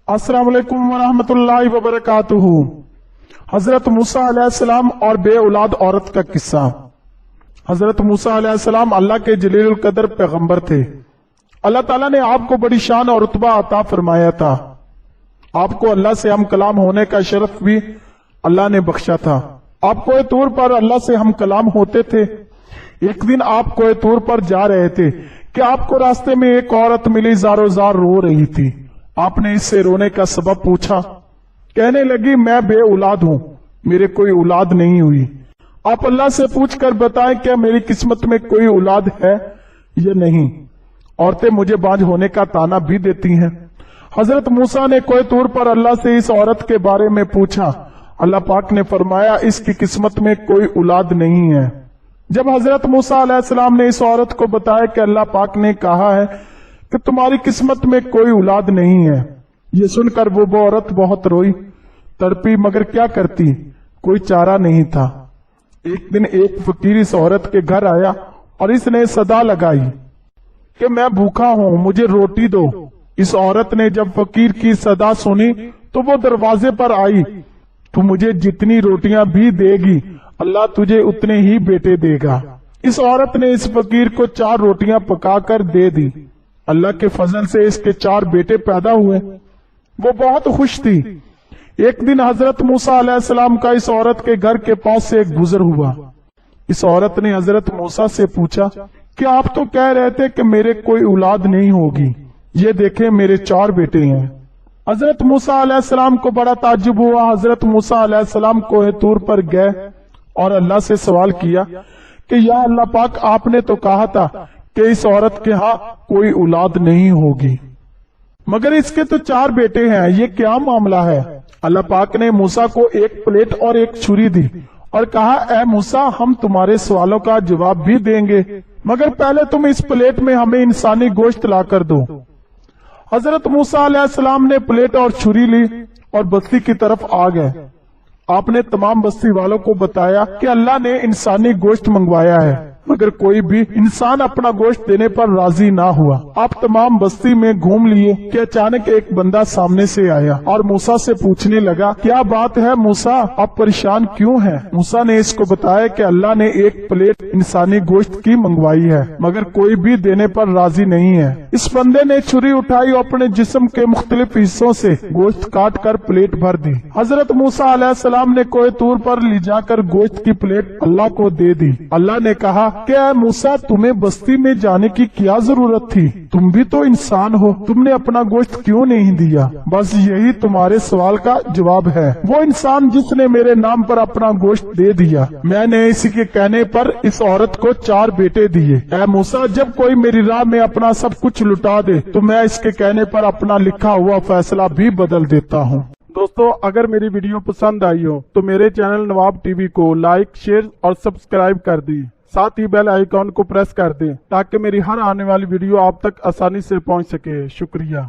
अस्सलाम वालेकुम वरहमतुल्लाहि वबरकातुहू। हजरत मूसा अलैहिस्सलाम और बे औलाद औरत का किस्सा। हजरत मूसा अलैहिस्सलाम अल्लाह के जलीलुल कदर पैगंबर थे। अल्लाह ताला ने आपको बड़ी शान और रुतबा अता फरमाया था। आपको अल्लाह से हम कलाम होने का शरफ भी अल्लाह ने बख्शा था। आप कोहे तूर पर अल्लाह से हम कलाम होते थे। एक दिन आप कोहे तूर पर जा रहे थे कि आपको रास्ते में एक औरत मिली, ज़ारो ज़ार रो रही थी। आपने इससे रोने का सबब पूछा। कहने लगी, मैं बे औलाद हूं, मेरे कोई औलाद नहीं हुई। आप अल्लाह से पूछकर बताएं क्या मेरी किस्मत में कोई औलाद है या नहीं। औरतें मुझे बांझ होने का ताना भी देती हैं। हजरत मूसा ने कोहे तूर पर अल्लाह से इस औरत के बारे में पूछा। अल्लाह पाक ने फरमाया, इसकी किस्मत में कोई औलाद नहीं है। जब हजरत मूसा अलैहिस्सलाम ने इस औरत को बताया कि अल्लाह पाक ने कहा है कि तुम्हारी किस्मत में कोई औलाद नहीं है, ये सुनकर वो औरत बहुत रोई, तड़पी, मगर क्या करती, कोई चारा नहीं था। एक दिन एक फकीर इस औरत के घर आया और इसने सदा लगाई कि मैं भूखा हूं, मुझे रोटी दो। इस औरत ने जब फकीर की सदा सुनी तो वो दरवाजे पर आई, तू मुझे जितनी रोटियां भी देगी अल्लाह तुझे उतने ही बेटे देगा। इस औरत ने इस फकीर को 4 रोटियां पकाकर दे दी। अल्लाह के फजल से इसके 4 बेटे पैदा हुए। वो बहुत खुश थी। एक दिन हजरत मूसा अलैहिस्सलाम का इस औरत के घर के पास से एक गुजर हुआ। इस औरत ने हजरत मूसा से पूछा कि आप तो कह रहे थे कि मेरे कोई औलाद नहीं होगी, ये देखें मेरे 4 बेटे हैं। हजरत मूसा अलैहिस्सलाम को बड़ा ताज्जुब हुआ। हजरत मूसा अलैहिस्सलाम कोहे तूर पर गए और अल्लाह से सवाल किया कि या अल्लाह पाक, आपने तो कहा था कि इस औरत के यहाँ कोई औलाद नहीं होगी, मगर इसके तो 4 बेटे हैं, ये क्या मामला है। अल्लाह पाक ने मूसा को एक प्लेट और एक छुरी दी और कहा, ए मूसा, हम तुम्हारे सवालों का जवाब भी देंगे, मगर पहले तुम इस प्लेट में हमें इंसानी गोश्त लाकर दो। हजरत मूसा अलैहिस्सलाम ने प्लेट और छुरी ली और बस्ती की तरफ आ गए। आपने तमाम बस्ती वालों को बताया कि अल्लाह ने इंसानी गोश्त मंगवाया है, मगर कोई भी इंसान अपना गोश्त देने पर राजी ना हुआ। आप तमाम बस्ती में घूम लिए कि अचानक एक बंदा सामने से आया और मूसा से पूछने लगा, क्या बात है मूसा, आप परेशान क्यों हैं। मूसा ने इसको बताया कि अल्लाह ने एक प्लेट इंसानी गोश्त की मंगवाई है, मगर कोई भी देने पर राजी नहीं है। इस बंदे ने छुरी उठाई और अपने जिस्म के मुख्तलिफ हिस्सों से गोश्त काट कर प्लेट भर दी। हजरत मूसा अलैहिस्सलाम ने कोहे तूर पर ले जाकर गोश्त की प्लेट अल्लाह को दे दी। अल्लाह ने कहा, क्या मूसा, तुम्हें बस्ती में जाने की क्या जरूरत थी, तुम भी तो इंसान हो, तुमने अपना गोश्त क्यों नहीं दिया। बस यही तुम्हारे सवाल का जवाब है। वो इंसान जिसने मेरे नाम पर अपना गोश्त दे दिया, मैंने इसी के कहने पर इस औरत को 4 बेटे दिए। ऐ मूसा, जब कोई मेरी राह में अपना सब कुछ लुटा दे तो मैं इसके कहने पर अपना लिखा हुआ फैसला भी बदल देता हूँ। दोस्तों, अगर मेरी वीडियो पसंद आई हो तो मेरे चैनल नवाब टीवी को लाइक, शेयर और सब्सक्राइब कर दी। साथ ही बेल आइकॉन को प्रेस कर दें ताकि मेरी हर आने वाली वीडियो आप तक आसानी से पहुंच सके। शुक्रिया।